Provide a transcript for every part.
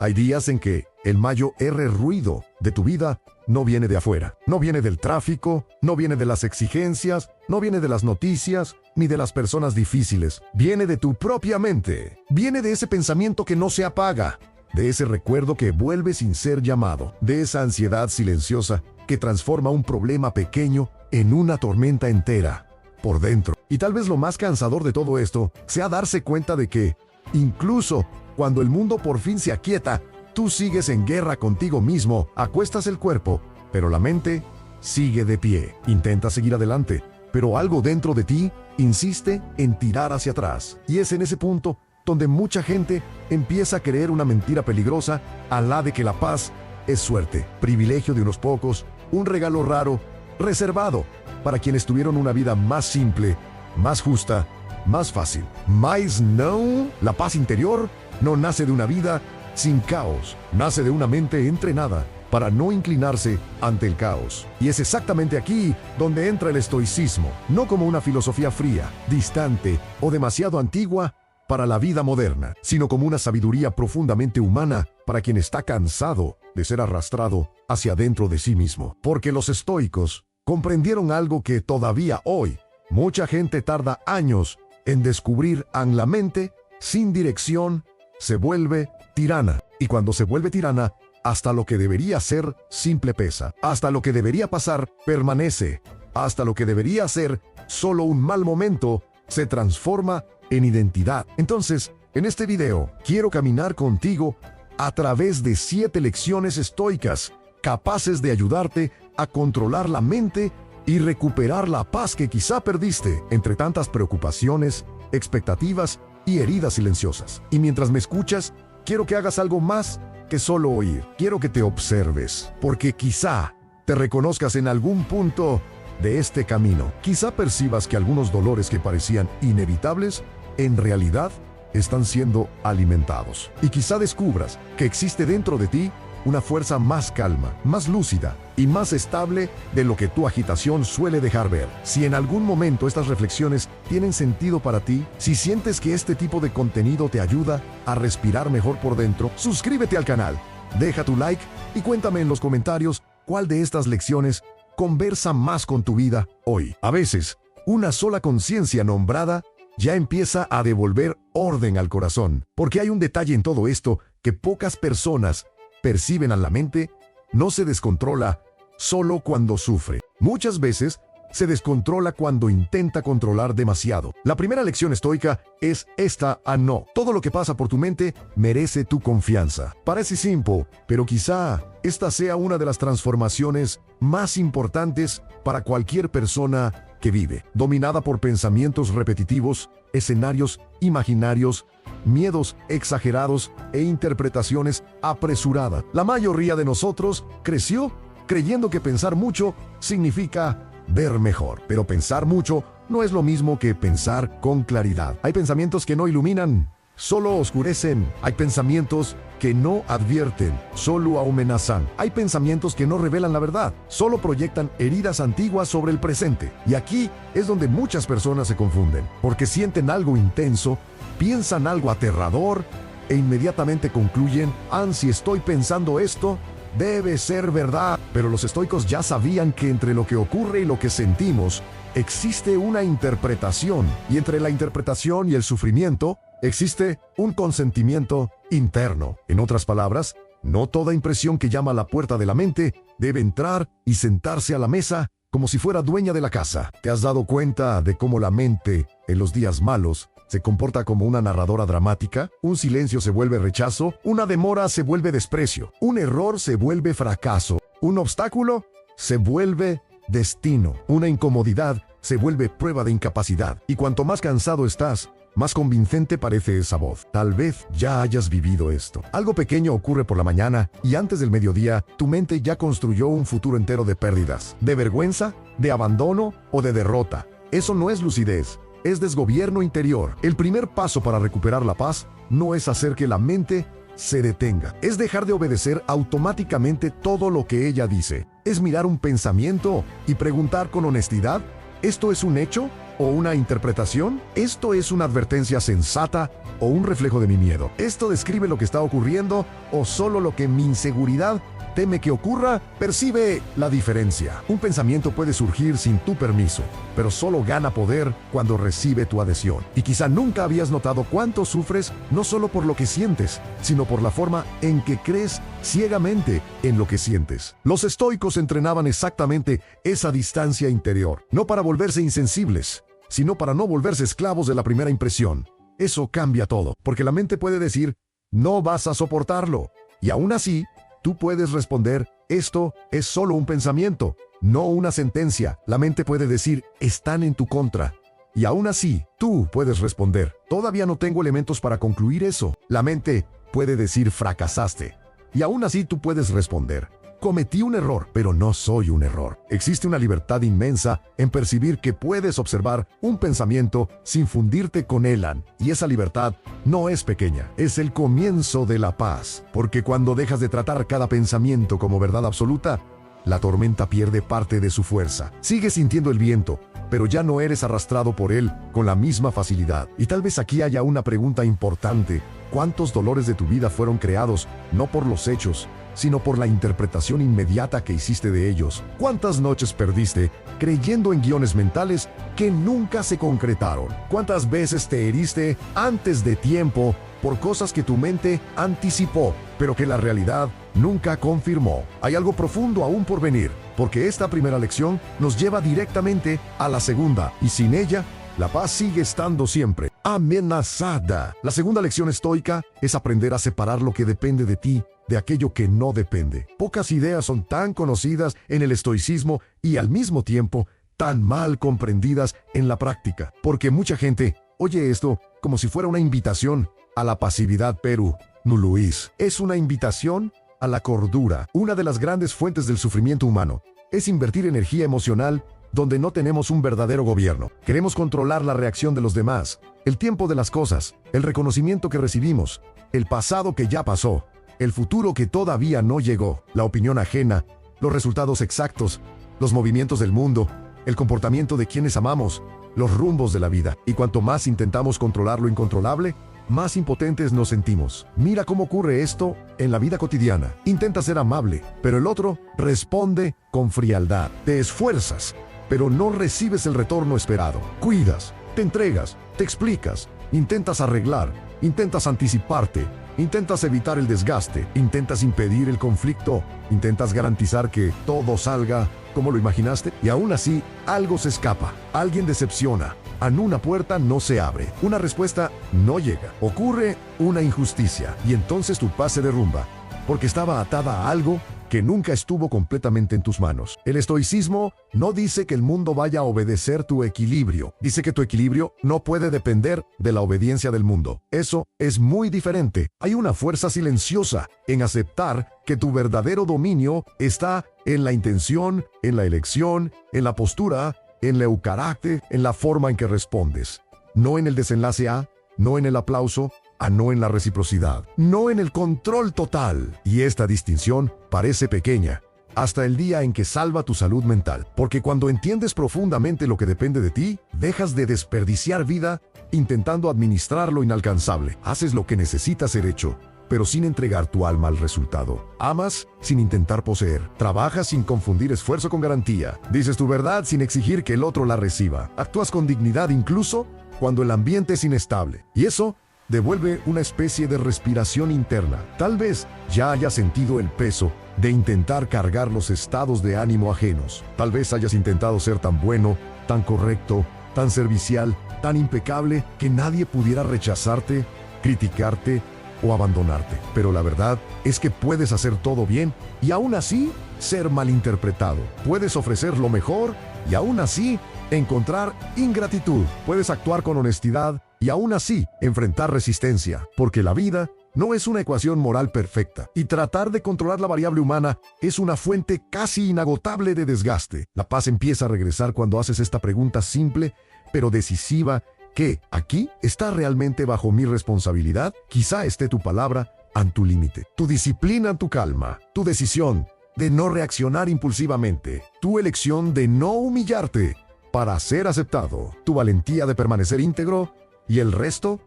Hay días en que el mayor ruido de tu vida no viene de afuera, no viene del tráfico, no viene de las exigencias, no viene de las noticias, ni de las personas difíciles. Viene de tu propia mente. Viene de ese pensamiento que no se apaga, de ese recuerdo que vuelve sin ser llamado, de esa ansiedad silenciosa que transforma un problema pequeño en una tormenta entera por dentro. Y tal vez lo más cansador de todo esto sea darse cuenta de que, incluso cuando el mundo por fin se aquieta, tú sigues en guerra contigo mismo, acuestas el cuerpo, pero la mente sigue de pie. Intenta seguir adelante, pero algo dentro de ti insiste en tirar hacia atrás. Y es en ese punto donde mucha gente empieza a creer una mentira peligrosa a la de que la paz es suerte, privilegio de unos pocos, un regalo raro, reservado para quienes tuvieron una vida más simple, más justa, más fácil. Mas no, la paz interior no nace de una vida sin caos, nace de una mente entrenada para no inclinarse ante el caos. Y es exactamente aquí donde entra el estoicismo, no como una filosofía fría, distante o demasiado antigua para la vida moderna, sino como una sabiduría profundamente humana para quien está cansado de ser arrastrado hacia dentro de sí mismo. Porque los estoicos comprendieron algo que todavía hoy mucha gente tarda años en descubrir: en la mente sin dirección se vuelve tirana. Y cuando se vuelve tirana, hasta lo que debería ser simple pesa. Hasta lo que debería pasar permanece. Hasta lo que debería ser solo un mal momento se transforma en identidad. Entonces, en este video, quiero caminar contigo a través de 7 lecciones estoicas capaces de ayudarte a controlar la mente y recuperar la paz que quizá perdiste entre tantas preocupaciones, expectativas y heridas silenciosas. Y mientras me escuchas, quiero que hagas algo más que solo oír. Quiero que te observes, porque quizá te reconozcas en algún punto de este camino. Quizá percibas que algunos dolores que parecían inevitables, en realidad están siendo alimentados. Y quizá descubras que existe dentro de ti una fuerza más calma, más lúcida y más estable de lo que tu agitación suele dejar ver. Si en algún momento estas reflexiones tienen sentido para ti, si sientes que este tipo de contenido te ayuda a respirar mejor por dentro, suscríbete al canal, deja tu like y cuéntame en los comentarios cuál de estas lecciones conversa más con tu vida hoy. A veces, una sola conciencia nombrada ya empieza a devolver orden al corazón, porque hay un detalle en todo esto que pocas personas perciben. A la mente no se descontrola solo cuando sufre. Muchas veces se descontrola cuando intenta controlar demasiado. La primera lección estoica es esta: no. Todo lo que pasa por tu mente merece tu confianza. Parece simple, pero quizá esta sea una de las transformaciones más importantes para cualquier persona que vive, dominada por pensamientos repetitivos, escenarios imaginarios, miedos exagerados e interpretaciones apresuradas. La mayoría de nosotros creció creyendo que pensar mucho significa ver mejor, pero pensar mucho no es lo mismo que pensar con claridad. Hay pensamientos que no iluminan, solo oscurecen. Hay pensamientos que no advierten, solo amenazan. Hay pensamientos que no revelan la verdad, solo proyectan heridas antiguas sobre el presente. Y aquí es donde muchas personas se confunden, porque sienten algo intenso, piensan algo aterrador e inmediatamente concluyen: si estoy pensando esto, debe ser verdad. Pero los estoicos ya sabían que entre lo que ocurre y lo que sentimos existe una interpretación, y entre la interpretación y el sufrimiento existe un consentimiento interno. En otras palabras, no toda impresión que llama a la puerta de la mente debe entrar y sentarse a la mesa como si fuera dueña de la casa. ¿Te has dado cuenta de cómo la mente, en los días malos, se comporta como una narradora dramática? Un silencio se vuelve rechazo, una demora se vuelve desprecio, un error se vuelve fracaso, un obstáculo se vuelve destino, una incomodidad se vuelve prueba de incapacidad. Y cuanto más cansado estás, más convincente parece esa voz. Tal vez ya hayas vivido esto. Algo pequeño ocurre por la mañana y antes del mediodía, tu mente ya construyó un futuro entero de pérdidas, de vergüenza, de abandono o de derrota. Eso no es lucidez, es desgobierno interior. El primer paso para recuperar la paz no es hacer que la mente se detenga, es dejar de obedecer automáticamente todo lo que ella dice. Es mirar un pensamiento y preguntar con honestidad: ¿esto es un hecho o una interpretación? ¿Esto es una advertencia sensata o un reflejo de mi miedo? ¿Esto describe lo que está ocurriendo o solo lo que mi inseguridad teme que ocurra? Percibe la diferencia. Un pensamiento puede surgir sin tu permiso, pero solo gana poder cuando recibe tu adhesión. Y quizá nunca habías notado cuánto sufres, no solo por lo que sientes, sino por la forma en que crees ciegamente en lo que sientes. Los estoicos entrenaban exactamente esa distancia interior, no para volverse insensibles, sino para no volverse esclavos de la primera impresión. Eso cambia todo, porque la mente puede decir, no vas a soportarlo, y aún así, tú puedes responder, esto es solo un pensamiento, no una sentencia. La mente puede decir, están en tu contra. Y aún así, tú puedes responder, todavía no tengo elementos para concluir eso. La mente puede decir, fracasaste. Y aún así tú puedes responder, cometí un error, pero no soy un error. Existe una libertad inmensa en percibir que puedes observar un pensamiento sin fundirte con él, y esa libertad no es pequeña, es el comienzo de la paz, porque cuando dejas de tratar cada pensamiento como verdad absoluta, la tormenta pierde parte de su fuerza. Sigues sintiendo el viento, pero ya no eres arrastrado por él con la misma facilidad. Y tal vez aquí haya una pregunta importante: ¿cuántos dolores de tu vida fueron creados no por los hechos, sino por la interpretación inmediata que hiciste de ellos? ¿Cuántas noches perdiste creyendo en guiones mentales que nunca se concretaron? ¿Cuántas veces te heriste antes de tiempo por cosas que tu mente anticipó, pero que la realidad nunca confirmó? Hay algo profundo aún por venir, porque esta primera lección nos lleva directamente a la segunda, y sin ella, la paz sigue estando siempre amenazada. La segunda lección estoica es aprender a separar lo que depende de ti de aquello que no depende. Pocas ideas son tan conocidas en el estoicismo y al mismo tiempo tan mal comprendidas en la práctica, porque mucha gente oye esto como si fuera una invitación a la pasividad, pero no lo es. Es una invitación a la cordura. Una de las grandes fuentes del sufrimiento humano es invertir energía emocional donde no tenemos un verdadero gobierno. Queremos controlar la reacción de los demás, el tiempo de las cosas, el reconocimiento que recibimos, el pasado que ya pasó, el futuro que todavía no llegó, la opinión ajena, los resultados exactos, los movimientos del mundo, el comportamiento de quienes amamos, los rumbos de la vida. Y cuanto más intentamos controlar lo incontrolable, más impotentes nos sentimos. Mira cómo ocurre esto en la vida cotidiana. Intenta ser amable, pero el otro responde con frialdad. Te esfuerzas, pero no recibes el retorno esperado. Cuidas, te entregas, te explicas, intentas arreglar, intentas anticiparte, intentas evitar el desgaste, intentas impedir el conflicto, intentas garantizar que todo salga como lo imaginaste, y aún así algo se escapa, alguien decepciona, una puerta no se abre, una respuesta no llega, ocurre una injusticia, y entonces tu paz se derrumba, porque estaba atada a algo que nunca estuvo completamente en tus manos. El estoicismo no dice que el mundo vaya a obedecer tu equilibrio. Dice que tu equilibrio no puede depender de la obediencia del mundo. Eso es muy diferente. Hay una fuerza silenciosa en aceptar que tu verdadero dominio está en la intención, en la elección, en la postura, en el eucarácter, en la forma en que respondes. No en el desenlace A, no en el aplauso, no en la reciprocidad, no en el control total. Y esta distinción parece pequeña, hasta el día en que salva tu salud mental. Porque cuando entiendes profundamente lo que depende de ti, dejas de desperdiciar vida intentando administrar lo inalcanzable. Haces lo que necesita ser hecho, pero sin entregar tu alma al resultado. Amas sin intentar poseer. Trabajas sin confundir esfuerzo con garantía. Dices tu verdad sin exigir que el otro la reciba. Actúas con dignidad incluso cuando el ambiente es inestable. Y eso devuelve una especie de respiración interna. Tal vez ya hayas sentido el peso de intentar cargar los estados de ánimo ajenos. Tal vez hayas intentado ser tan bueno, tan correcto, tan servicial, tan impecable, que nadie pudiera rechazarte, criticarte o abandonarte. Pero la verdad es que puedes hacer todo bien y aún así ser malinterpretado. Puedes ofrecer lo mejor y aún así encontrar ingratitud. Puedes actuar con honestidad y aún así enfrentar resistencia, porque la vida no es una ecuación moral perfecta, y tratar de controlar la variable humana es una fuente casi inagotable de desgaste. La paz empieza a regresar cuando haces esta pregunta simple pero decisiva: ¿qué aquí está realmente bajo mi responsabilidad? Quizá esté tu palabra ante tu límite, tu disciplina ante tu calma, tu decisión de no reaccionar impulsivamente, tu elección de no humillarte para ser aceptado, tu valentía de permanecer íntegro, y el resto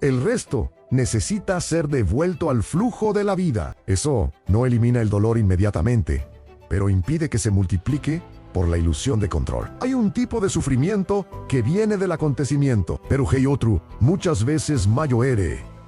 necesita ser devuelto al flujo de la vida. Eso no elimina el dolor inmediatamente, pero impide que se multiplique por la ilusión de control. Hay un tipo de sufrimiento que viene del acontecimiento, pero hay otro, muchas veces mayor,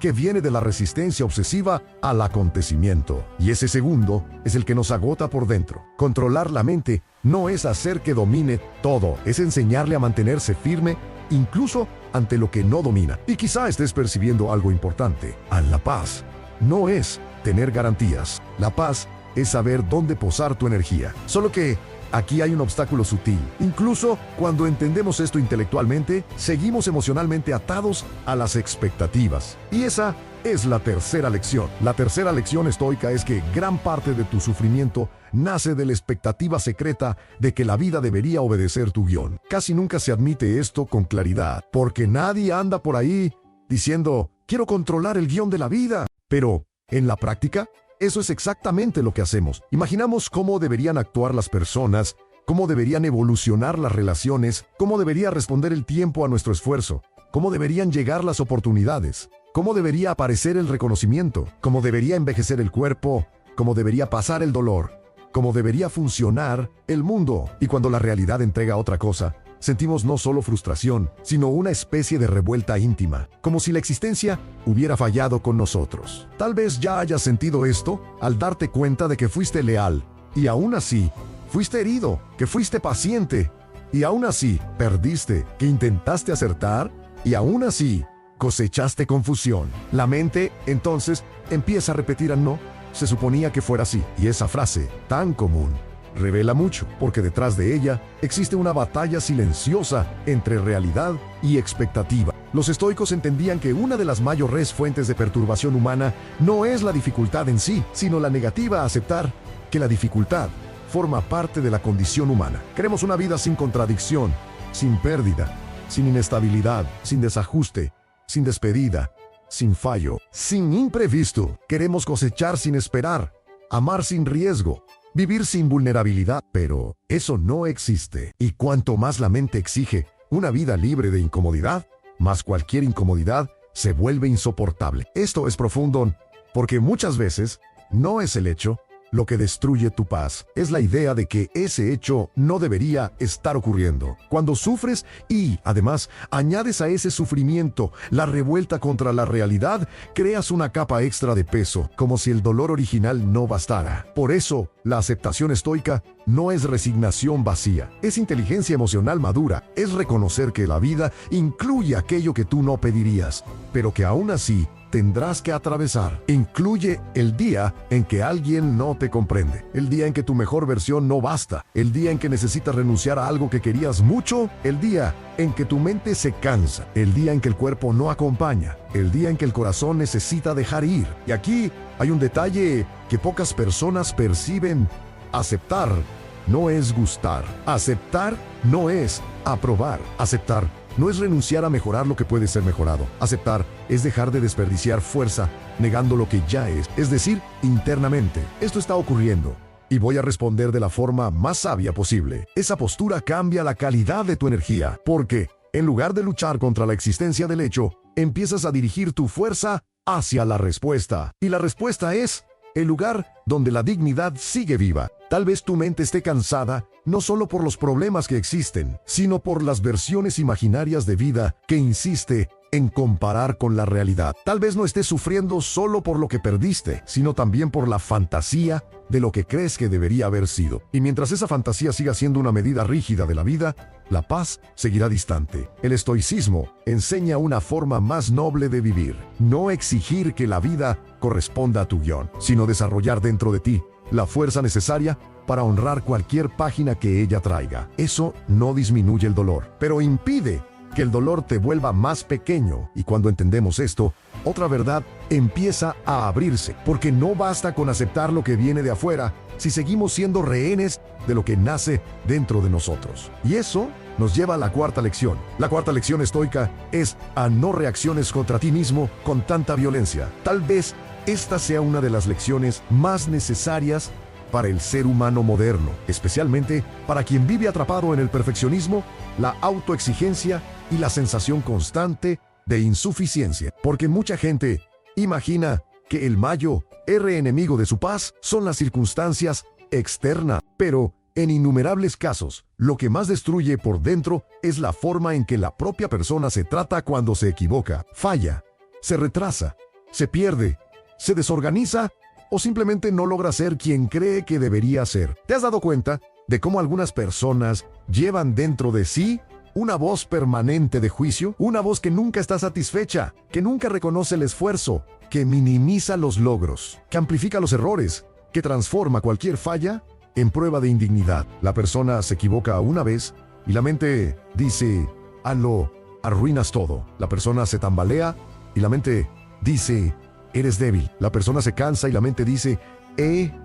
que viene de la resistencia obsesiva al acontecimiento. Y ese segundo es el que nos agota por dentro. Controlar la mente no es hacer que domine todo, es enseñarle a mantenerse firme, incluso ante lo que no domina. Y quizá estés percibiendo algo importante. La paz no es tener garantías. La paz es saber dónde posar tu energía. Solo que aquí hay un obstáculo sutil. Incluso cuando entendemos esto intelectualmente, seguimos emocionalmente atados a las expectativas. Y esa es la tercera lección. La tercera lección estoica es que gran parte de tu sufrimiento nace de la expectativa secreta de que la vida debería obedecer tu guión. Casi nunca se admite esto con claridad, porque nadie anda por ahí diciendo, quiero controlar el guión de la vida. Pero, en la práctica, eso es exactamente lo que hacemos. Imaginamos cómo deberían actuar las personas, cómo deberían evolucionar las relaciones, cómo debería responder el tiempo a nuestro esfuerzo, cómo deberían llegar las oportunidades, cómo debería aparecer el reconocimiento, cómo debería envejecer el cuerpo, cómo debería pasar el dolor, cómo debería funcionar el mundo. Y cuando la realidad entrega otra cosa, sentimos no solo frustración, sino una especie de revuelta íntima, como si la existencia hubiera fallado con nosotros. Tal vez ya hayas sentido esto al darte cuenta de que fuiste leal, y aún así, fuiste herido, que fuiste paciente, y aún así, perdiste, que intentaste acertar, y aún así, cosechaste confusión. La mente, entonces, empieza a repetir no, se suponía que fuera así, y esa frase, tan común, revela mucho, porque detrás de ella existe una batalla silenciosa entre realidad y expectativa. Los estoicos entendían que una de las mayores fuentes de perturbación humana no es la dificultad en sí, sino la negativa a aceptar que la dificultad forma parte de la condición humana. Queremos una vida sin contradicción, sin pérdida, sin inestabilidad, sin desajuste, sin despedida, sin fallo, sin imprevisto. Queremos cosechar sin esperar, amar sin riesgo, vivir sin vulnerabilidad, pero eso no existe. Y cuanto más la mente exige una vida libre de incomodidad, más cualquier incomodidad se vuelve insoportable. Esto es profundo, porque muchas veces no es el hecho lo que destruye tu paz, es la idea de que ese hecho no debería estar ocurriendo. Cuando sufres y, además, añades a ese sufrimiento la revuelta contra la realidad, creas una capa extra de peso, como si el dolor original no bastara. Por eso, la aceptación estoica no es resignación vacía, es inteligencia emocional madura, es reconocer que la vida incluye aquello que tú no pedirías, pero que aún así tendrás que atravesar. Incluye el día en que alguien no te comprende, el día en que tu mejor versión no basta, el día en que necesitas renunciar a algo que querías mucho, el día en que tu mente se cansa, el día en que el cuerpo no acompaña, el día en que el corazón necesita dejar ir. Y aquí hay un detalle que pocas personas perciben. Aceptar no es gustar. Aceptar no es aprobar. Aceptar no es renunciar a mejorar lo que puede ser mejorado. Aceptar es dejar de desperdiciar fuerza negando lo que ya es decir, internamente. Esto está ocurriendo. Y voy a responder de la forma más sabia posible. Esa postura cambia la calidad de tu energía, porque en lugar de luchar contra la existencia del hecho, empiezas a dirigir tu fuerza hacia la respuesta. Y la respuesta es el lugar donde la dignidad sigue viva. Tal vez tu mente esté cansada, no solo por los problemas que existen, sino por las versiones imaginarias de vida que insiste en comparar con la realidad. Tal vez no estés sufriendo solo por lo que perdiste, sino también por la fantasía de lo que crees que debería haber sido. Y mientras esa fantasía siga siendo una medida rígida de la vida, la paz seguirá distante. El estoicismo enseña una forma más noble de vivir. No exigir que la vida corresponda a tu guión, sino desarrollar dentro de ti la fuerza necesaria para honrar cualquier página que ella traiga. Eso no disminuye el dolor, pero impide que el dolor te vuelva más pequeño. Y cuando entendemos esto, otra verdad empieza a abrirse, porque no basta con aceptar lo que viene de afuera si seguimos siendo rehenes de lo que nace dentro de nosotros. Y eso nos lleva a la cuarta lección. La cuarta lección estoica es a no reacciones contra ti mismo con tanta violencia. Tal vez esta sea una de las lecciones más necesarias para el ser humano moderno, especialmente para quien vive atrapado en el perfeccionismo, la autoexigencia y la sensación constante de insuficiencia. Porque mucha gente imagina que el mayo R enemigo de su paz son las circunstancias externas, pero en innumerables casos, lo que más destruye por dentro es la forma en que la propia persona se trata cuando se equivoca, falla, se retrasa, se pierde, se desorganiza o simplemente no logra ser quien cree que debería ser. ¿Te has dado cuenta de cómo algunas personas llevan dentro de sí una voz permanente de juicio? Una voz que nunca está satisfecha, que nunca reconoce el esfuerzo, que minimiza los logros, que amplifica los errores, que transforma cualquier falla en prueba de indignidad. La persona se equivoca una vez y la mente dice, hazlo, arruinas todo. La persona se tambalea y la mente dice, eres débil. La persona se cansa y la mente dice,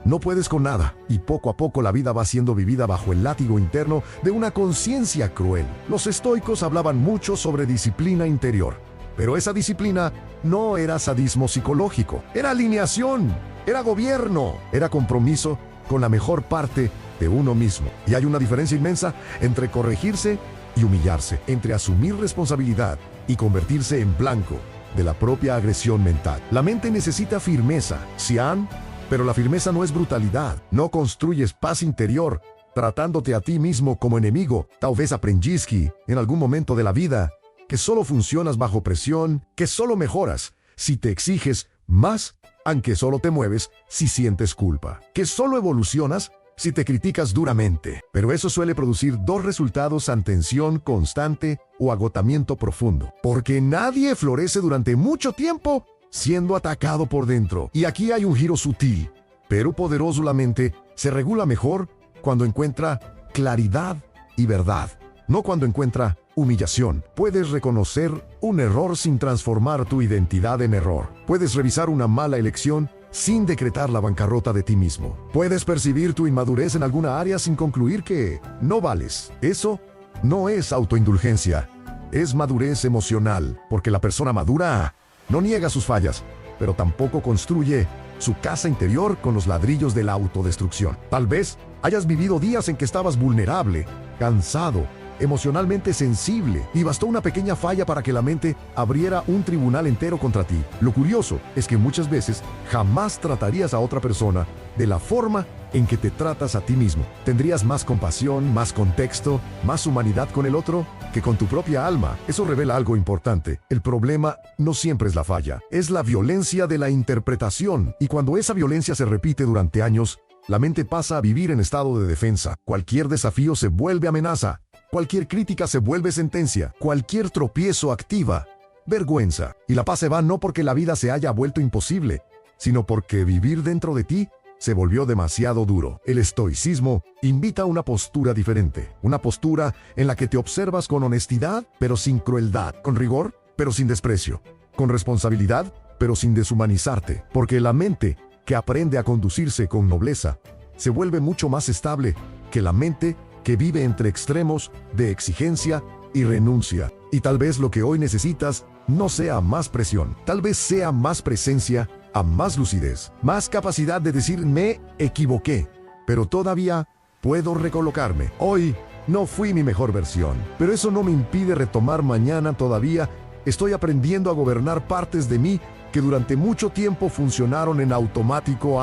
no puedes con nada. Y poco a poco la vida va siendo vivida bajo el látigo interno de una conciencia cruel. Los estoicos hablaban mucho sobre disciplina interior, pero esa disciplina no era sadismo psicológico, era alineación, era gobierno, era compromiso con la mejor parte de uno mismo. Y hay una diferencia inmensa entre corregirse y humillarse, entre asumir responsabilidad y convertirse en blanco de la propia agresión mental. La mente necesita firmeza, Sian, pero la firmeza no es brutalidad. No construyes paz interior tratándote a ti mismo como enemigo. Tal vez aprendiste en algún momento de la vida que solo funcionas bajo presión, que solo mejoras si te exiges más, aunque solo te mueves si sientes culpa, que solo evolucionas si te criticas duramente. Pero eso suele producir dos resultados: tensión constante o agotamiento profundo, porque nadie florece durante mucho tiempo siendo atacado por dentro. Y aquí hay un giro sutil, pero poderoso. La mente se regula mejor cuando encuentra claridad y verdad, no cuando encuentra humillación. Puedes reconocer un error sin transformar tu identidad en error. Puedes revisar una mala elección sin decretar la bancarrota de ti mismo. Puedes percibir tu inmadurez en alguna área sin concluir que no vales. Eso no es autoindulgencia, es madurez emocional, porque la persona madura no niega sus fallas, pero tampoco construye su casa interior con los ladrillos de la autodestrucción. Tal vez hayas vivido días en que estabas vulnerable, cansado, emocionalmente sensible, y bastó una pequeña falla para que la mente abriera un tribunal entero contra ti. Lo curioso es que muchas veces jamás tratarías a otra persona de la forma en que te tratas a ti mismo. Tendrías más compasión, más contexto, más humanidad con el otro que con tu propia alma. Eso revela algo importante. El problema no siempre es la falla, es la violencia de la interpretación. Y cuando esa violencia se repite durante años, la mente pasa a vivir en estado de defensa. Cualquier desafío se vuelve amenaza. Cualquier crítica se vuelve sentencia. Cualquier tropiezo activa vergüenza. Y la paz se va no porque la vida se haya vuelto imposible, sino porque vivir dentro de ti se volvió demasiado duro. El estoicismo invita a una postura diferente. Una postura en la que te observas con honestidad, pero sin crueldad. Con rigor, pero sin desprecio. Con responsabilidad, pero sin deshumanizarte. Porque la mente que aprende a conducirse con nobleza se vuelve mucho más estable que la mente que vive entre extremos de exigencia y renuncia. Y tal vez lo que hoy necesitas no sea más presión, tal vez sea más presencia, a más lucidez, más capacidad de decir me equivoqué, pero todavía puedo recolocarme. Hoy no fui mi mejor versión, pero eso no me impide retomar mañana. Todavía estoy aprendiendo a gobernar partes de mí que durante mucho tiempo funcionaron en automático.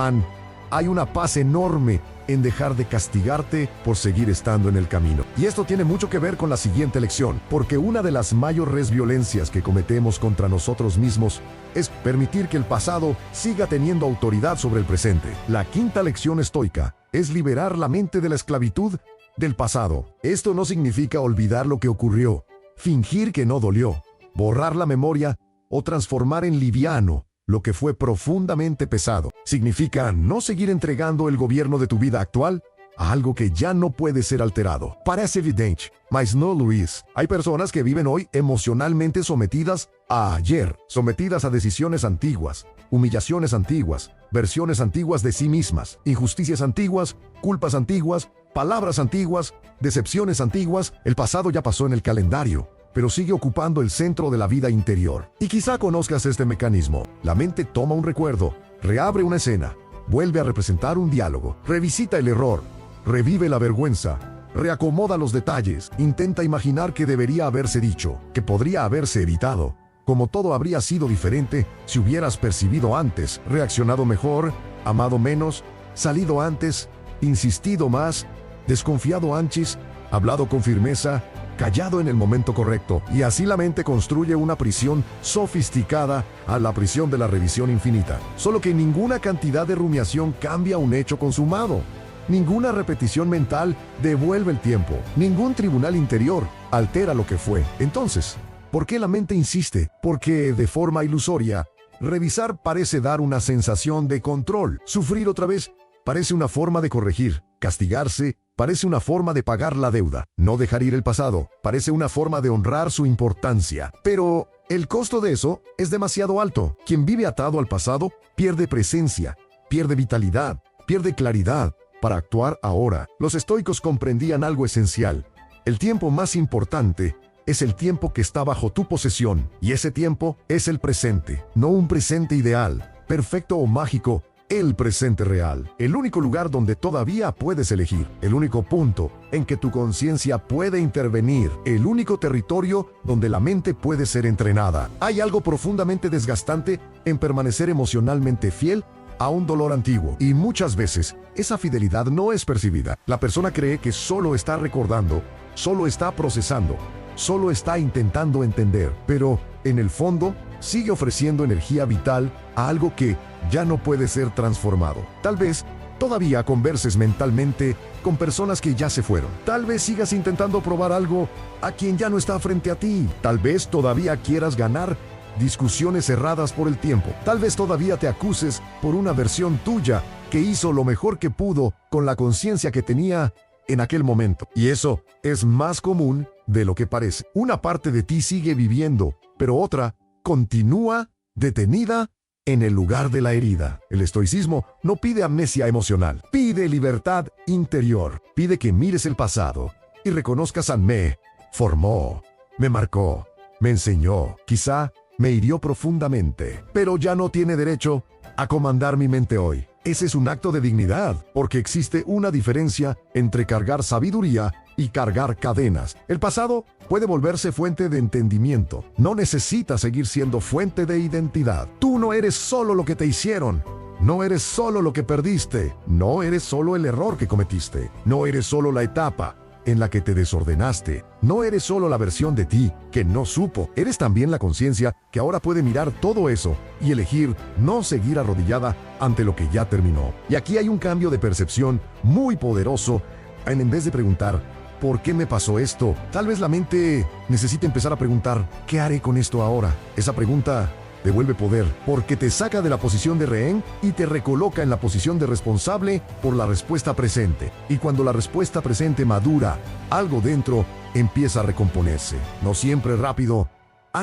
Hay una paz enorme en dejar de castigarte por seguir estando en el camino. Y esto tiene mucho que ver con la siguiente lección, porque una de las mayores violencias que cometemos contra nosotros mismos es permitir que el pasado siga teniendo autoridad sobre el presente. La quinta lección estoica es liberar la mente de la esclavitud del pasado. Esto no significa olvidar lo que ocurrió, fingir que no dolió, borrar la memoria o transformar en liviano lo que fue profundamente pesado. Significa no seguir entregando el gobierno de tu vida actual a algo que ya no puede ser alterado. Parece evidente, mas no lo es. Hay personas que viven hoy emocionalmente sometidas a ayer, sometidas a decisiones antiguas, humillaciones antiguas, versiones antiguas de sí mismas, injusticias antiguas, culpas antiguas, palabras antiguas, decepciones antiguas. El pasado ya pasó en el calendario, pero sigue ocupando el centro de la vida interior. Y quizá conozcas este mecanismo. La mente toma un recuerdo, reabre una escena, vuelve a representar un diálogo, revisita el error, revive la vergüenza, reacomoda los detalles, intenta imaginar qué debería haberse dicho, que podría haberse evitado, como todo habría sido diferente si hubieras percibido antes, reaccionado mejor, amado menos, salido antes, insistido más, desconfiado antes, hablado con firmeza, callado en el momento correcto, y así la mente construye una prisión sofisticada a la prisión de la revisión infinita. Solo que ninguna cantidad de rumiación cambia un hecho consumado. Ninguna repetición mental devuelve el tiempo. Ningún tribunal interior altera lo que fue. Entonces, ¿por qué la mente insiste? Porque, de forma ilusoria, revisar parece dar una sensación de control. Sufrir otra vez parece una forma de corregir. Castigarse parece una forma de pagar la deuda. No dejar ir el pasado parece una forma de honrar su importancia. Pero el costo de eso es demasiado alto. Quien vive atado al pasado pierde presencia, pierde vitalidad, pierde claridad para actuar ahora. Los estoicos comprendían algo esencial. El tiempo más importante es el tiempo que está bajo tu posesión, y ese tiempo es el presente, no un presente ideal, perfecto o mágico, el presente real, el único lugar donde todavía puedes elegir, el único punto en que tu conciencia puede intervenir, el único territorio donde la mente puede ser entrenada. Hay algo profundamente desgastante en permanecer emocionalmente fiel a un dolor antiguo, y muchas veces esa fidelidad no es percibida. La persona cree que solo está recordando, solo está procesando, solo está intentando entender, pero en el fondo sigue ofreciendo energía vital a algo que ya no puede ser transformado. Tal vez todavía converses mentalmente con personas que ya se fueron. Tal vez sigas intentando probar algo a quien ya no está frente a ti. Tal vez todavía quieras ganar discusiones cerradas por el tiempo. Tal vez todavía te acuses por una versión tuya que hizo lo mejor que pudo con la conciencia que tenía en aquel momento. Y eso es más común de lo que parece. Una parte de ti sigue viviendo, pero otra continúa detenida en el lugar de la herida. El estoicismo no pide amnesia emocional, pide libertad interior. Pide que mires el pasado y reconozcas a me formó, me marcó, me enseñó, quizá me hirió profundamente, pero ya no tiene derecho a comandar mi mente hoy. Ese es un acto de dignidad, porque existe una diferencia entre cargar sabiduría y cargar cadenas. El pasado puede volverse fuente de entendimiento. No necesita seguir siendo fuente de identidad. Tú no eres solo lo que te hicieron. No eres solo lo que perdiste. No eres solo el error que cometiste. No eres solo la etapa en la que te desordenaste. No eres solo la versión de ti que no supo. Eres también la conciencia que ahora puede mirar todo eso y elegir no seguir arrodillada ante lo que ya terminó. Y aquí hay un cambio de percepción muy poderoso. En vez de preguntar, ¿por qué me pasó esto? Tal vez la mente necesita empezar a preguntar, ¿qué haré con esto ahora? Esa pregunta devuelve poder, porque te saca de la posición de rehén y te recoloca en la posición de responsable por la respuesta presente. Y cuando la respuesta presente madura, algo dentro empieza a recomponerse. No siempre rápido,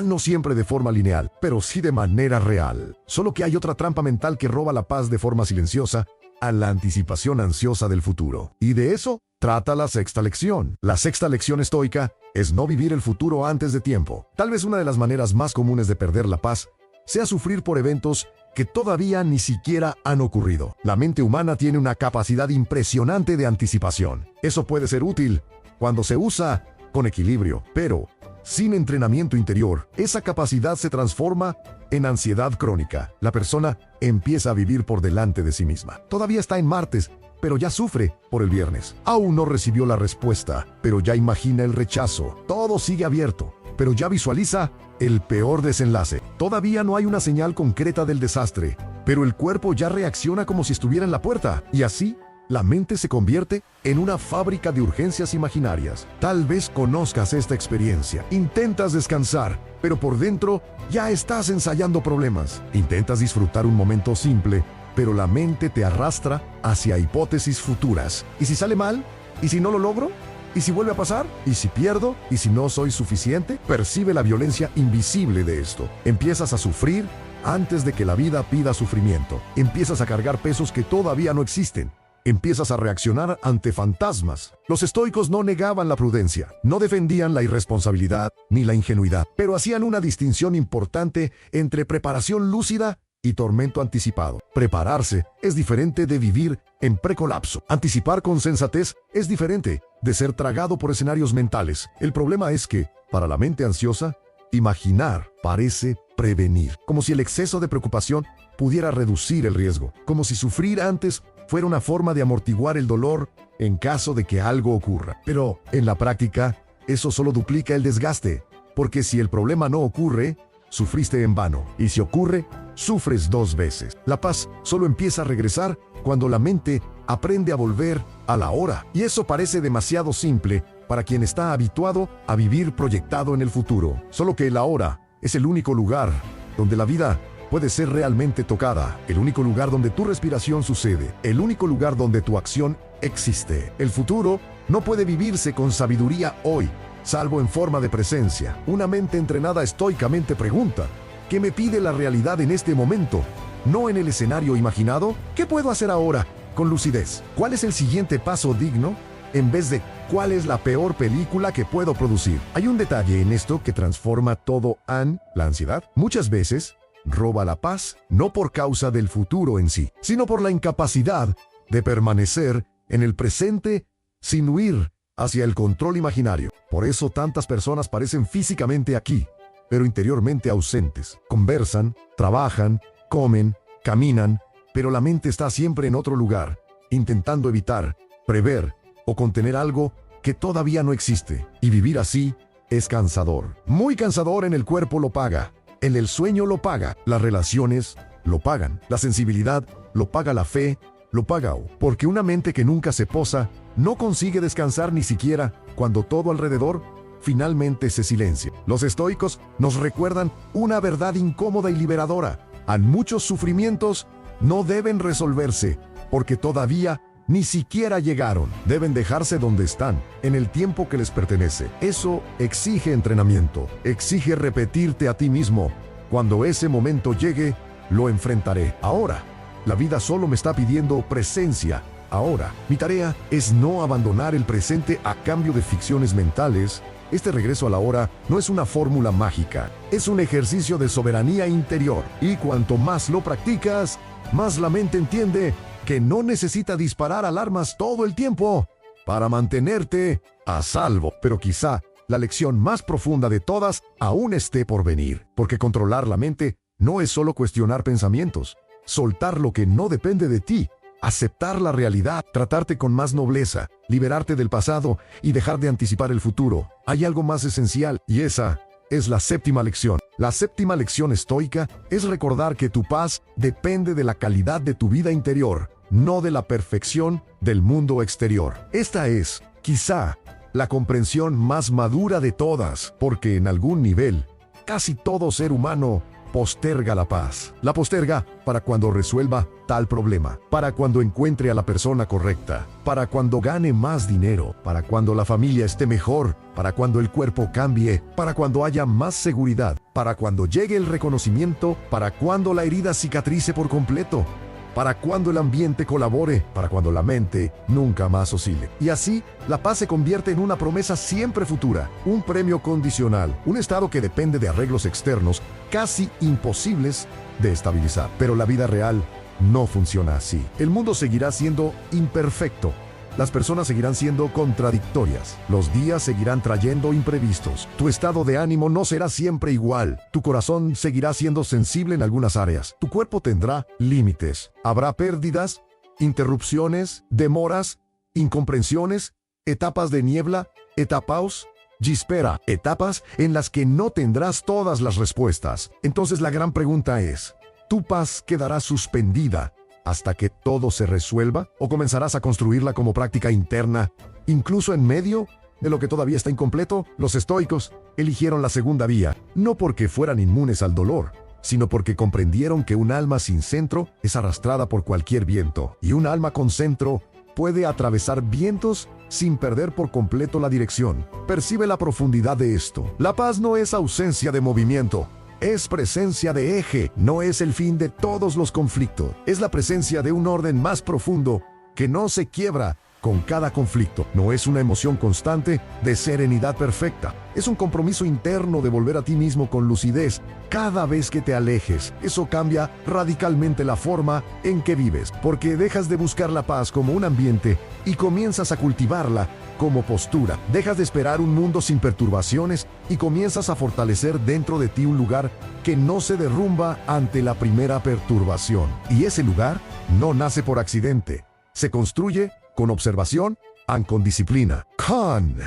no siempre de forma lineal, pero sí de manera real. Solo que hay otra trampa mental que roba la paz de forma silenciosa a la anticipación ansiosa del futuro. Y de eso trata la sexta lección. La sexta lección estoica es no vivir el futuro antes de tiempo. Tal vez una de las maneras más comunes de perder la paz sea sufrir por eventos que todavía ni siquiera han ocurrido. La mente humana tiene una capacidad impresionante de anticipación. Eso puede ser útil cuando se usa con equilibrio, pero sin entrenamiento interior, esa capacidad se transforma en ansiedad crónica. La persona empieza a vivir por delante de sí misma. Todavía está en martes, pero ya sufre por el viernes. Aún no recibió la respuesta, pero ya imagina el rechazo. Todo sigue abierto, pero ya visualiza el peor desenlace. Todavía no hay una señal concreta del desastre, pero el cuerpo ya reacciona como si estuviera en la puerta. Y así, la mente se convierte en una fábrica de urgencias imaginarias. Tal vez conozcas esta experiencia. Intentas descansar, pero por dentro ya estás ensayando problemas. Intentas disfrutar un momento simple, pero la mente te arrastra hacia hipótesis futuras. ¿Y si sale mal? ¿Y si no lo logro? ¿Y si vuelve a pasar? ¿Y si pierdo? ¿Y si no soy suficiente? Percibe la violencia invisible de esto. Empiezas a sufrir antes de que la vida pida sufrimiento. Empiezas a cargar pesos que todavía no existen. Empiezas a reaccionar ante fantasmas. Los estoicos no negaban la prudencia, no defendían la irresponsabilidad ni la ingenuidad, pero hacían una distinción importante entre preparación lúcida y tormento anticipado. Prepararse es diferente de vivir en precolapso. Anticipar con sensatez es diferente de ser tragado por escenarios mentales. El problema es que, para la mente ansiosa, imaginar parece prevenir, como si el exceso de preocupación pudiera reducir el riesgo, como si sufrir antes fuera una forma de amortiguar el dolor en caso de que algo ocurra. Pero, en la práctica, eso solo duplica el desgaste, porque si el problema no ocurre, sufriste en vano, y si ocurre, sufres 2 veces. La paz solo empieza a regresar cuando la mente aprende a volver a la hora, y eso parece demasiado simple para quien está habituado a vivir proyectado en el futuro. Solo que el ahora es el único lugar donde la vida puede ser realmente tocada, el único lugar donde tu respiración sucede, el único lugar donde tu acción existe. El futuro no puede vivirse con sabiduría hoy, salvo en forma de presencia. Una mente entrenada estoicamente pregunta: ¿qué me pide la realidad en este momento? ¿No en el escenario imaginado? ¿Qué puedo hacer ahora? Con lucidez. ¿Cuál es el siguiente paso digno? En vez de ¿cuál es la peor película que puedo producir? Hay un detalle en esto que transforma todo en la ansiedad. Muchas veces roba la paz, no por causa del futuro en sí, sino por la incapacidad de permanecer en el presente sin huir hacia el control imaginario. Por eso tantas personas parecen físicamente aquí, pero interiormente ausentes. Conversan, trabajan, comen, caminan, pero la mente está siempre en otro lugar, intentando evitar, prever o contener algo que todavía no existe. Y vivir así es cansador. Muy cansador. En el cuerpo lo paga, en el sueño lo paga, las relaciones lo pagan, la sensibilidad lo paga, la fe lo paga, porque una mente que nunca se posa no consigue descansar ni siquiera cuando todo alrededor finalmente se silencia. Los estoicos nos recuerdan una verdad incómoda y liberadora: a muchos sufrimientos no deben resolverse, porque todavía ni siquiera llegaron. Deben dejarse donde están, en el tiempo que les pertenece. Eso exige entrenamiento, exige repetirte a ti mismo: cuando ese momento llegue, lo enfrentaré. Ahora, la vida solo me está pidiendo presencia. Ahora, mi tarea es no abandonar el presente a cambio de ficciones mentales. Este regreso a la hora no es una fórmula mágica, es un ejercicio de soberanía interior. Y cuanto más lo practicas, más la mente entiende que no necesita disparar alarmas todo el tiempo para mantenerte a salvo. Pero quizá la lección más profunda de todas aún esté por venir, porque controlar la mente no es solo cuestionar pensamientos, soltar lo que no depende de ti, aceptar la realidad, tratarte con más nobleza, liberarte del pasado y dejar de anticipar el futuro. Hay algo más esencial, y esa es la 7ª lección. La 7ª lección estoica es recordar que tu paz depende de la calidad de tu vida interior, no de la perfección del mundo exterior. Esta es, quizá, la comprensión más madura de todas, porque en algún nivel, casi todo ser humano posterga la paz. La posterga para cuando resuelva tal problema, para cuando encuentre a la persona correcta, para cuando gane más dinero, para cuando la familia esté mejor, para cuando el cuerpo cambie, para cuando haya más seguridad, para cuando llegue el reconocimiento, para cuando la herida cicatrice por completo, para cuando el ambiente colabore, para cuando la mente nunca más oscile. Y así, la paz se convierte en una promesa siempre futura, un premio condicional, un estado que depende de arreglos externos casi imposibles de estabilizar. Pero la vida real no funciona así. El mundo seguirá siendo imperfecto. Las personas seguirán siendo contradictorias. Los días seguirán trayendo imprevistos. Tu estado de ánimo no será siempre igual. Tu corazón seguirá siendo sensible en algunas áreas. Tu cuerpo tendrá límites. Habrá pérdidas, interrupciones, demoras, incomprensiones, etapas de niebla, etapas, gispera, etapas en las que no tendrás todas las respuestas. Entonces la gran pregunta es: ¿tu paz quedará suspendida hasta que todo se resuelva, o comenzarás a construirla como práctica interna, incluso en medio de lo que todavía está incompleto? Los estoicos eligieron la segunda vía, no porque fueran inmunes al dolor, sino porque comprendieron que un alma sin centro es arrastrada por cualquier viento, y un alma con centro puede atravesar vientos sin perder por completo la dirección. Percibe la profundidad de esto. La paz no es ausencia de movimiento, es presencia de eje. No es el fin de todos los conflictos, es la presencia de un orden más profundo que no se quiebra con cada conflicto. No es una emoción constante de serenidad perfecta. Es un compromiso interno de volver a ti mismo con lucidez cada vez que te alejes. Eso cambia radicalmente la forma en que vives, porque dejas de buscar la paz como un ambiente y comienzas a cultivarla como postura. Dejas de esperar un mundo sin perturbaciones y comienzas a fortalecer dentro de ti un lugar que no se derrumba ante la primera perturbación. Y ese lugar no nace por accidente. Se construye con observación y con disciplina. Con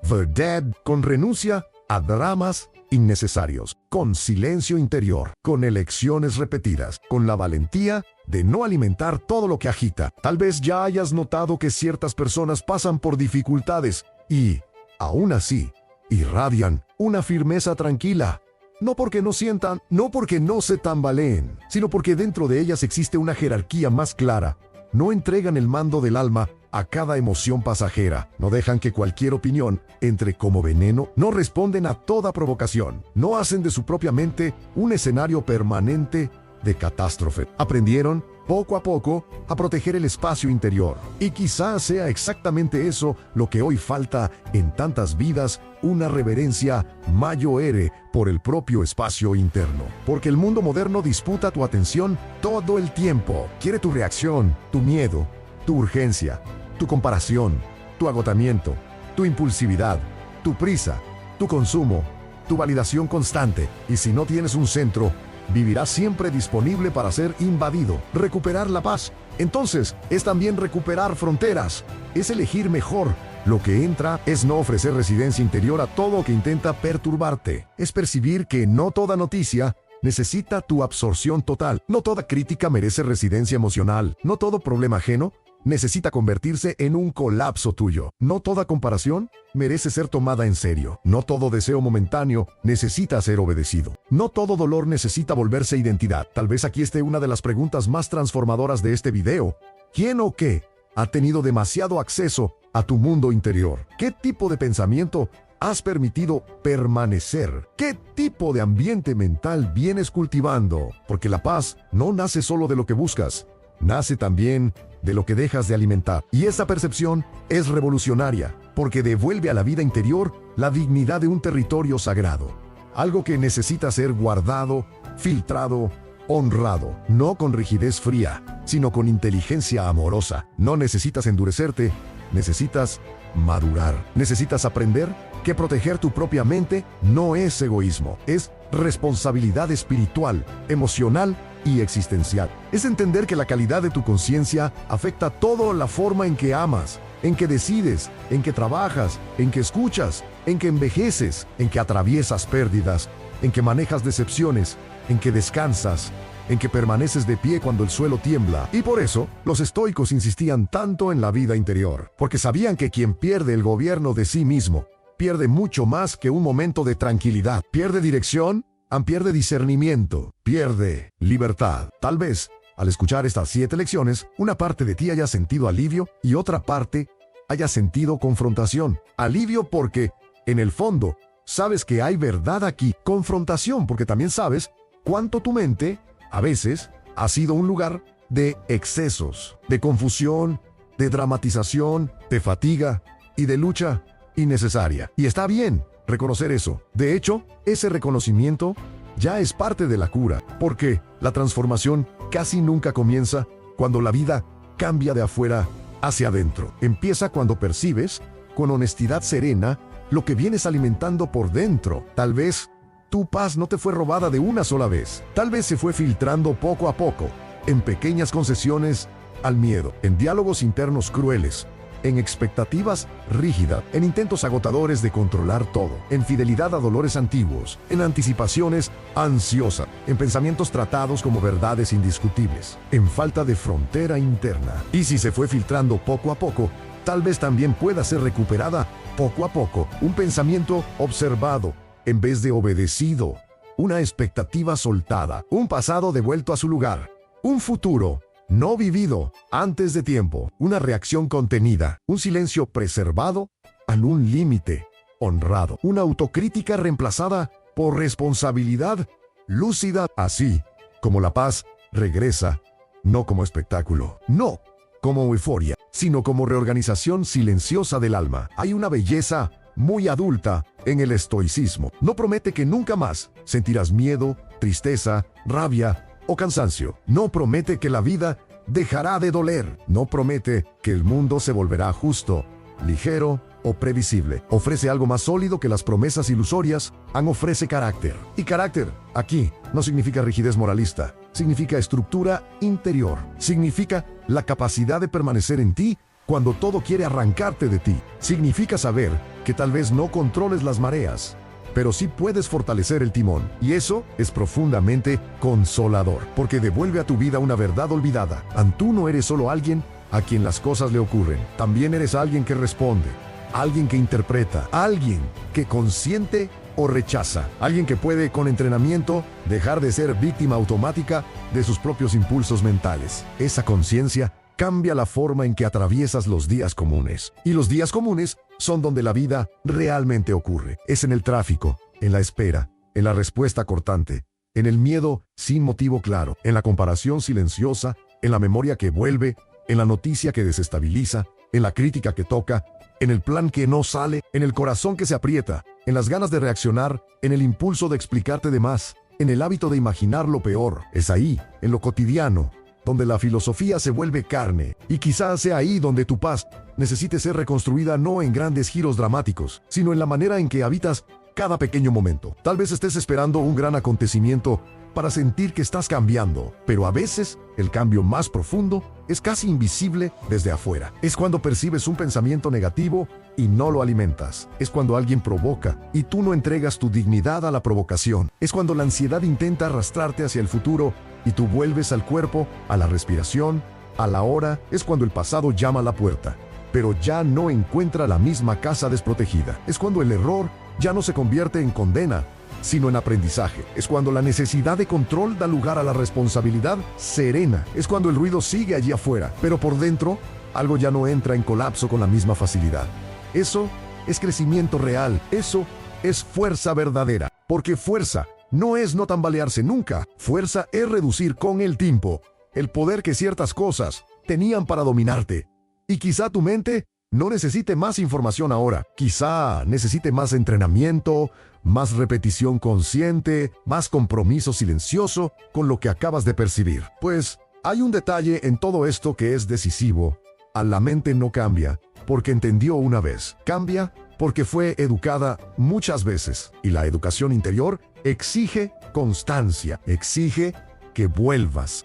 The Dead, con renuncia a dramas innecesarios, con silencio interior, con elecciones repetidas, con la valentía de no alimentar todo lo que agita. Tal vez ya hayas notado que ciertas personas pasan por dificultades y, aún así, irradian una firmeza tranquila. No porque no sientan, no porque no se tambaleen, sino porque dentro de ellas existe una jerarquía más clara. No entregan el mando del alma a cada emoción pasajera. No dejan que cualquier opinión entre como veneno. No responden a toda provocación. No hacen de su propia mente un escenario permanente de catástrofe. Aprendieron, poco a poco, a proteger el espacio interior. Y quizás sea exactamente eso lo que hoy falta en tantas vidas, una reverencia mayor por el propio espacio interno. Porque el mundo moderno disputa tu atención todo el tiempo. Quiere tu reacción, tu miedo, tu urgencia, tu comparación, tu agotamiento, tu impulsividad, tu prisa, tu consumo, tu validación constante. Y si no tienes un centro, vivirás siempre disponible para ser invadido. Recuperar la paz, entonces, es también recuperar fronteras. Es elegir mejor. Lo que entra es no ofrecer residencia interior a todo que intenta perturbarte. Es percibir que no toda noticia necesita tu absorción total. No toda crítica merece residencia emocional. No todo problema ajeno necesita convertirse en un colapso tuyo. No toda comparación merece ser tomada en serio. No todo deseo momentáneo necesita ser obedecido. No todo dolor necesita volverse identidad. Tal vez aquí esté una de las preguntas más transformadoras de este video. ¿Quién o qué ha tenido demasiado acceso a tu mundo interior? ¿Qué tipo de pensamiento has permitido permanecer? ¿Qué tipo de ambiente mental vienes cultivando? Porque la paz no nace solo de lo que buscas, nace también de lo que dejas de alimentar. Y esa percepción es revolucionaria, porque devuelve a la vida interior la dignidad de un territorio sagrado. Algo que necesita ser guardado, filtrado, honrado, no con rigidez fría, sino con inteligencia amorosa. No necesitas endurecerte, necesitas madurar. Necesitas aprender que proteger tu propia mente no es egoísmo, es responsabilidad espiritual, emocional y existencial. Es entender que la calidad de tu conciencia afecta toda la forma en que amas, en que decides, en que trabajas, en que escuchas, en que envejeces, en que atraviesas pérdidas, en que manejas decepciones, en que descansas, en que permaneces de pie cuando el suelo tiembla. Y por eso, los estoicos insistían tanto en la vida interior, porque sabían que quien pierde el gobierno de sí mismo, pierde mucho más que un momento de tranquilidad. Pierde dirección, pierde discernimiento, pierde libertad. Tal vez, al escuchar estas 7 lecciones, una parte de ti haya sentido alivio y otra parte haya sentido confrontación. Alivio porque, en el fondo, sabes que hay verdad aquí. Confrontación porque también sabes cuánto tu mente, a veces, ha sido un lugar de excesos, de confusión, de dramatización, de fatiga y de lucha innecesaria. Y está bien reconocer eso. De hecho, ese reconocimiento ya es parte de la cura, porque la transformación casi nunca comienza cuando la vida cambia de afuera hacia adentro. Empieza cuando percibes, con honestidad serena, lo que vienes alimentando por dentro. Tal vez tu paz no te fue robada de una sola vez. Tal vez se fue filtrando poco a poco, en pequeñas concesiones al miedo, en diálogos internos crueles, en expectativas rígidas, en intentos agotadores de controlar todo, en fidelidad a dolores antiguos, en anticipaciones ansiosas, en pensamientos tratados como verdades indiscutibles, en falta de frontera interna. Y si se fue filtrando poco a poco, tal vez también pueda ser recuperada poco a poco un pensamiento observado en vez de obedecido, una expectativa soltada, un pasado devuelto a su lugar, un futuro no vivido antes de tiempo, una reacción contenida, un silencio preservado en un límite honrado, una autocrítica reemplazada por responsabilidad lúcida, así como la paz regresa, no como espectáculo, no como euforia, sino como reorganización silenciosa del alma. Hay una belleza muy adulta en el estoicismo. No promete que nunca más sentirás miedo, tristeza, rabia o cansancio. No promete que la vida dejará de doler. No promete que el mundo se volverá justo, ligero o previsible. Ofrece algo más sólido que las promesas ilusorias. Ofrece carácter. Y carácter, aquí, no significa rigidez moralista. Significa estructura interior. Significa la capacidad de permanecer en ti cuando todo quiere arrancarte de ti. Significa saber que tal vez no controles las mareas, pero sí puedes fortalecer el timón. Y eso es profundamente consolador, porque devuelve a tu vida una verdad olvidada. Tú no eres solo alguien a quien las cosas le ocurren. También eres alguien que responde, alguien que interpreta, alguien que consiente o rechaza, alguien que puede, con entrenamiento, dejar de ser víctima automática de sus propios impulsos mentales. Esa conciencia cambia la forma en que atraviesas los días comunes. Y los días comunes son donde la vida realmente ocurre. Es en el tráfico, en la espera, en la respuesta cortante, en el miedo sin motivo claro, en la comparación silenciosa, en la memoria que vuelve, en la noticia que desestabiliza, en la crítica que toca, en el plan que no sale, en el corazón que se aprieta, en las ganas de reaccionar, en el impulso de explicarte de más, en el hábito de imaginar lo peor. Es ahí, en lo cotidiano, donde la filosofía se vuelve carne. Y quizás sea ahí donde tu paz necesite ser reconstruida, no en grandes giros dramáticos, sino en la manera en que habitas cada pequeño momento. Tal vez estés esperando un gran acontecimiento para sentir que estás cambiando, pero a veces el cambio más profundo es casi invisible desde afuera. Es cuando percibes un pensamiento negativo y no lo alimentas. Es cuando alguien provoca y tú no entregas tu dignidad a la provocación. Es cuando la ansiedad intenta arrastrarte hacia el futuro y tú vuelves al cuerpo, a la respiración, a la hora. Es cuando el pasado llama a la puerta, pero ya no encuentra la misma casa desprotegida. Es cuando el error ya no se convierte en condena, sino en aprendizaje. Es cuando la necesidad de control da lugar a la responsabilidad serena. Es cuando el ruido sigue allí afuera, pero por dentro algo ya no entra en colapso con la misma facilidad. Eso es crecimiento real. Eso es fuerza verdadera. Porque fuerza no es no tambalearse nunca. Fuerza es reducir con el tiempo el poder que ciertas cosas tenían para dominarte. Y quizá tu mente no necesite más información ahora. Quizá necesite más entrenamiento, más repetición consciente, más compromiso silencioso con lo que acabas de percibir. Pues hay un detalle en todo esto que es decisivo. A la mente no cambia porque entendió una vez. Cambia porque fue educada muchas veces. Y la educación interior exige constancia. Exige que vuelvas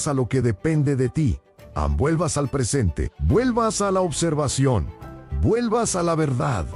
a lo que depende de ti. Vuelvas al presente, vuelvas a la observación, vuelvas a la verdad,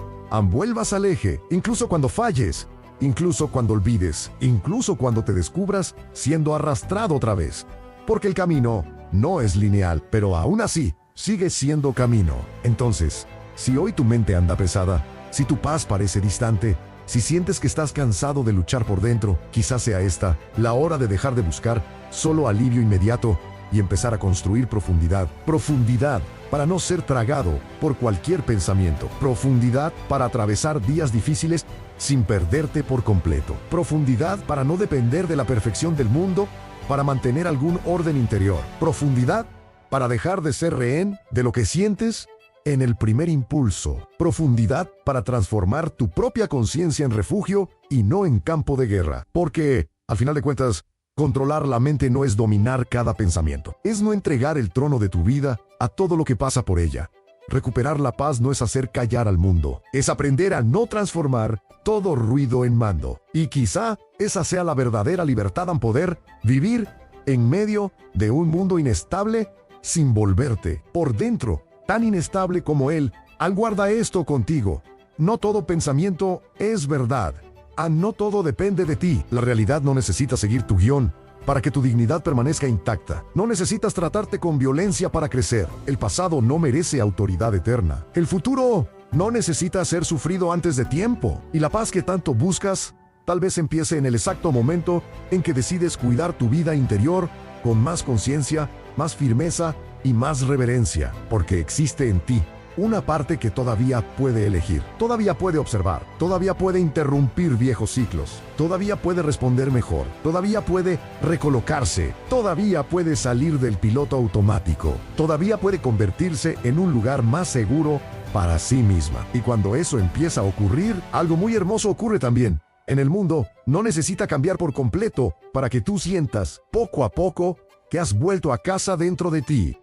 vuelvas al eje, incluso cuando falles, incluso cuando olvides, incluso cuando te descubras siendo arrastrado otra vez. Porque el camino no es lineal, pero aún así sigue siendo camino. Entonces, si hoy tu mente anda pesada, si tu paz parece distante, si sientes que estás cansado de luchar por dentro, quizás sea esta la hora de dejar de buscar solo alivio inmediato y empezar a construir profundidad. Profundidad para no ser tragado por cualquier pensamiento. Profundidad para atravesar días difíciles sin perderte por completo. Profundidad para no depender de la perfección del mundo para mantener algún orden interior. Profundidad para dejar de ser rehén de lo que sientes en el primer impulso. Profundidad para transformar tu propia conciencia en refugio y no en campo de guerra. Porque, al final de cuentas, controlar la mente no es dominar cada pensamiento. Es no entregar el trono de tu vida a todo lo que pasa por ella. Recuperar la paz no es hacer callar al mundo. Es aprender a no transformar todo ruido en mando. Y quizá esa sea la verdadera libertad en poder vivir en medio de un mundo inestable sin volverte por dentro tan inestable como él. Guarda esto contigo. No todo pensamiento es verdad. No todo depende de ti. La realidad no necesita seguir tu guión para que tu dignidad permanezca intacta. No necesitas tratarte con violencia para crecer. El pasado no merece autoridad eterna. El futuro no necesita ser sufrido antes de tiempo. Y la paz que tanto buscas tal vez empiece en el exacto momento en que decides cuidar tu vida interior con más conciencia, más firmeza y más reverencia. Porque existe en ti una parte que todavía puede elegir, todavía puede observar, todavía puede interrumpir viejos ciclos, todavía puede responder mejor, todavía puede recolocarse, todavía puede salir del piloto automático, todavía puede convertirse en un lugar más seguro para sí misma. Y cuando eso empieza a ocurrir, algo muy hermoso ocurre también. En el mundo no necesita cambiar por completo para que tú sientas, poco a poco, que has vuelto a casa dentro de ti.